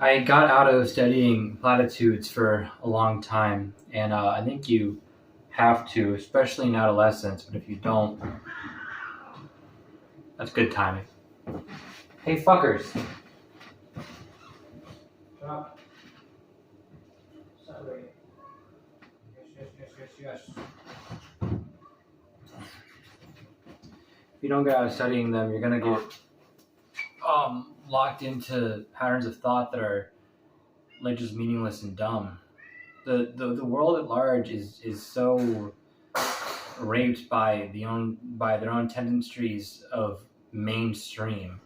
I got out of studying platitudes for a long time, and I think you have to, especially in adolescence. But if you don't, that's good timing. Hey, fuckers! Shut up. Sorry. Yes. If you don't get out of studying them, you're gonna get locked into patterns of thought that are like just meaningless and dumb. The world at large is so raped by their own tendencies of mainstream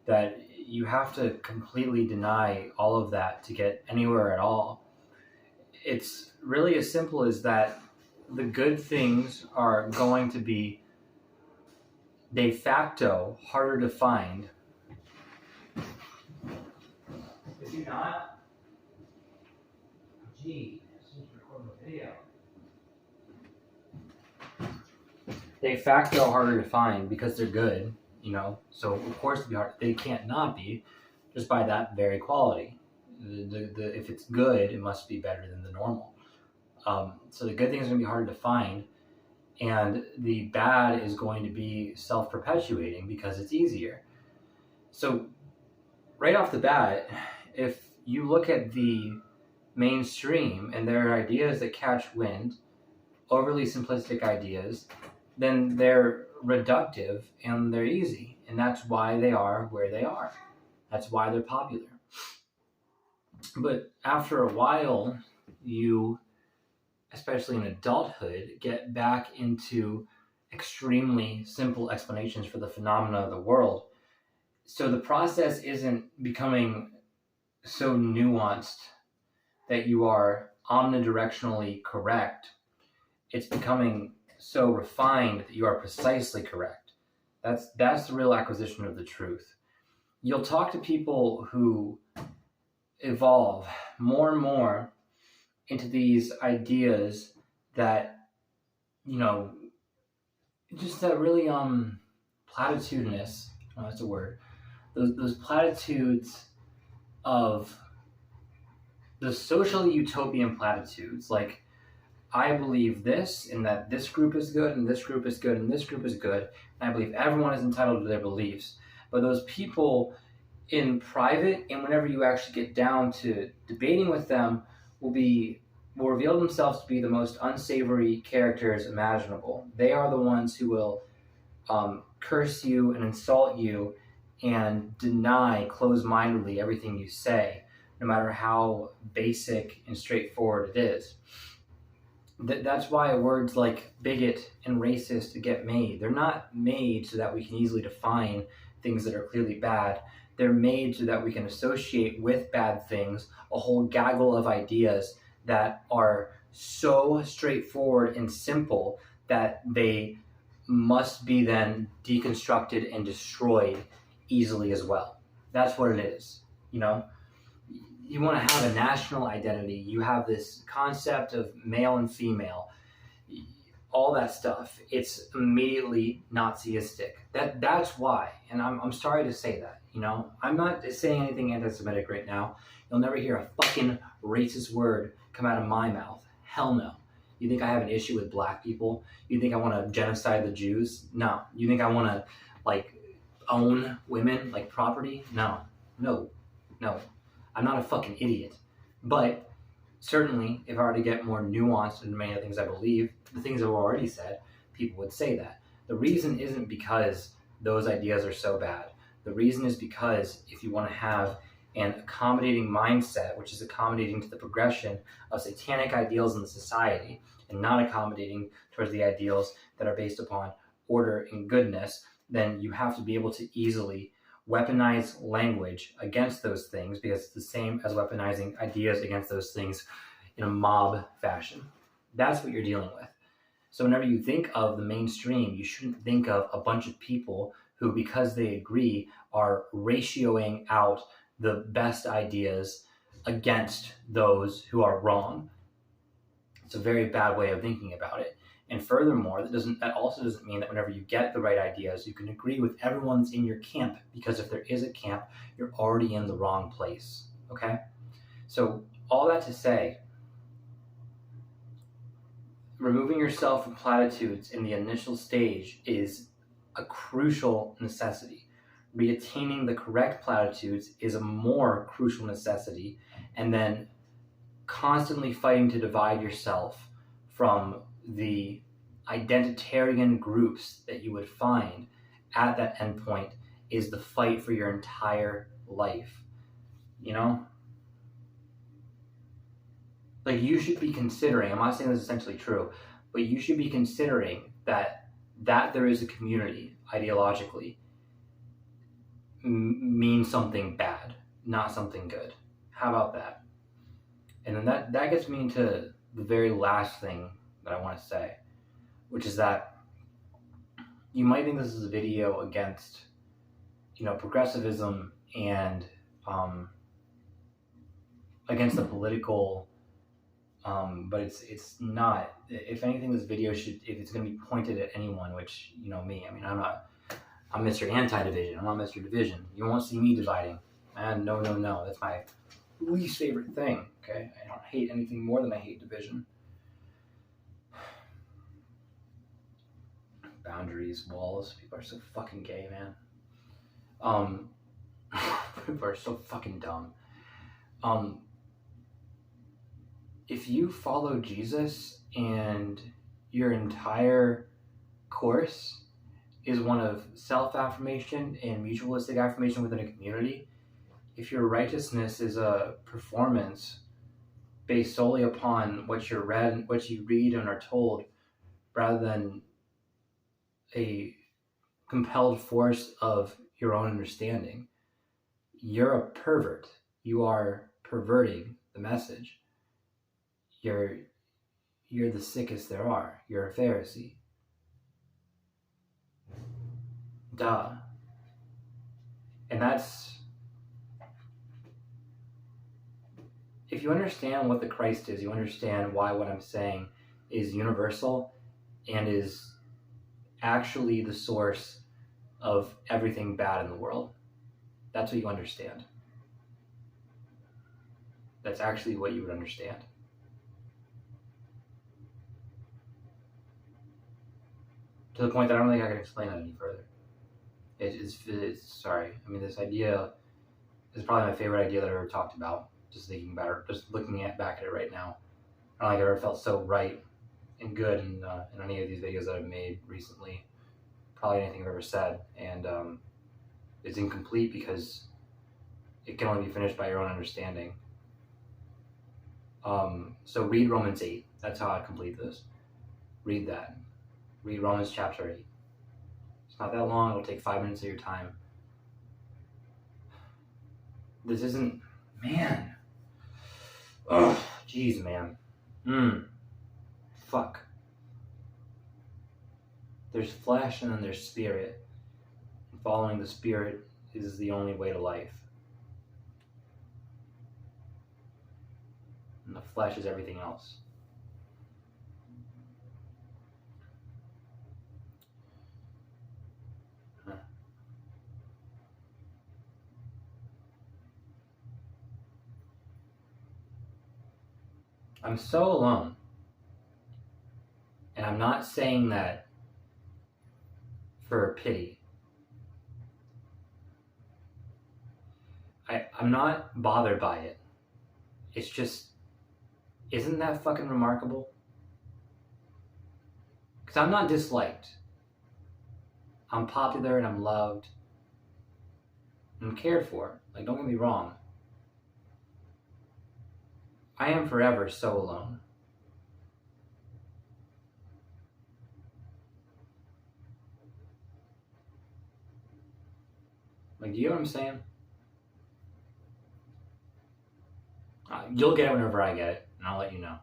that you have to completely deny all of that to get anywhere at all. It's really as simple as that the good things are going to be de facto harder to find. Is you not? Gee, this is recording a video. De facto harder to find because they're good, So of course it'd be hard. They can't not be, just by that very quality. If it's good, it must be better than the normal. So the good thing is going to be harder to find, and the bad is going to be self-perpetuating because it's easier. So right off the bat, if you look at the mainstream and there are ideas that catch wind, overly simplistic ideas, then they're reductive and they're easy. And that's why they are where they are. That's why they're popular. But after a while, you, especially in adulthood, get back into extremely simple explanations for the phenomena of the world. So the process isn't becoming so nuanced that you are omnidirectionally correct. It's becoming so refined that you are precisely correct. That's the real acquisition of the truth. You'll talk to people who evolve more and more into these ideas that, just that really platitudinous, oh, that's a word, those platitudes of the social utopian platitudes, like I believe this, and that this group is good, and this group is good, and this group is good, and I believe everyone is entitled to their beliefs. But those people in private, and whenever you actually get down to debating with them, will reveal themselves to be the most unsavory characters imaginable. They are the ones who will curse you and insult you and deny closed-mindedly everything you say, no matter how basic and straightforward it is. That's why words like bigot and racist get made. They're not made so that we can easily define things that are clearly bad. They're made so that we can associate with bad things a whole gaggle of ideas that are so straightforward and simple that they must be then deconstructed and destroyed easily as well. That's what it is, You want to have a national identity. You have this concept of male and female, all that stuff. It's immediately Nazistic. That's why. And I'm sorry to say that, I'm not saying anything anti-Semitic right now. You'll never hear a fucking racist word come out of my mouth. Hell no. You think I have an issue with black people? You think I want to genocide the Jews? No. You think I want to, own women like property? No. I'm not a fucking idiot. But certainly, if I were to get more nuanced in many of the things I believe, the things I've already said, people would say that. The reason isn't because those ideas are so bad. The reason is because if you want to have an accommodating mindset, which is accommodating to the progression of satanic ideals in the society and not accommodating towards the ideals that are based upon order and goodness, then you have to be able to easily weaponize language against those things, because it's the same as weaponizing ideas against those things in a mob fashion. That's what you're dealing with. So whenever you think of the mainstream, you shouldn't think of a bunch of people who, because they agree, are ratioing out the best ideas against those who are wrong. It's a very bad way of thinking about it. And furthermore, that also doesn't mean that whenever you get the right ideas, you can agree with everyone's in your camp, because if there is a camp, you're already in the wrong place. Okay? So all that to say, removing yourself from platitudes in the initial stage is a crucial necessity. Reattaining the correct platitudes is a more crucial necessity, and then constantly fighting to divide yourself from the identitarian groups that you would find at that endpoint is the fight for your entire life. You know? Like, you should be considering, I'm not saying this is essentially true, but you should be considering that there is a community ideologically means something bad, not something good. How about that? And then that gets me into the very last thing that I want to say, which is that you might think this is a video against, progressivism and against the political, but it's not. If anything, this video should, if it's going to be pointed at anyone, which, me, I mean, I'm Mr. Anti-Division. I'm not Mr. Division. You won't see me dividing. And no. That's my least favorite thing, okay? I don't hate anything more than I hate division. Boundaries, walls. People are so fucking gay, man. People are so fucking dumb. If you follow Jesus and your entire course is one of self-affirmation and mutualistic affirmation within a community, if your righteousness is a performance based solely upon what you read and are told, rather than a compelled force of your own understanding, you're a pervert. You are perverting the message. You're the sickest there are. You're a Pharisee. Duh. And that's, if you understand what the Christ is, you understand why what I'm saying is universal and is actually the source of everything bad in the world. That's what you understand. That's actually what you would understand. To the point that I don't think I can explain it any further. It's sorry. I mean, this idea is probably my favorite idea that I ever talked about. Just thinking about it, just looking back at it right now. I don't think I ever felt so right and good in any of these videos that I've made recently. Probably anything I've ever said. And it's incomplete because it can only be finished by your own understanding. So read Romans 8. That's how I complete this. Read that. Read Romans chapter 8. It's not that long. It'll take 5 minutes of your time. This isn't, man. Ugh, jeez, man. Fuck. There's flesh and then there's spirit. And following the spirit is the only way to life. And the flesh is everything else. I'm so alone. And I'm not saying that for pity. I'm not bothered by it. It's just, isn't that fucking remarkable? Because I'm not disliked. I'm popular and I'm loved. I'm cared for. Like, don't get me wrong. I am forever so alone. Like, do you know what I'm saying? You'll get it whenever I get it, and I'll let you know.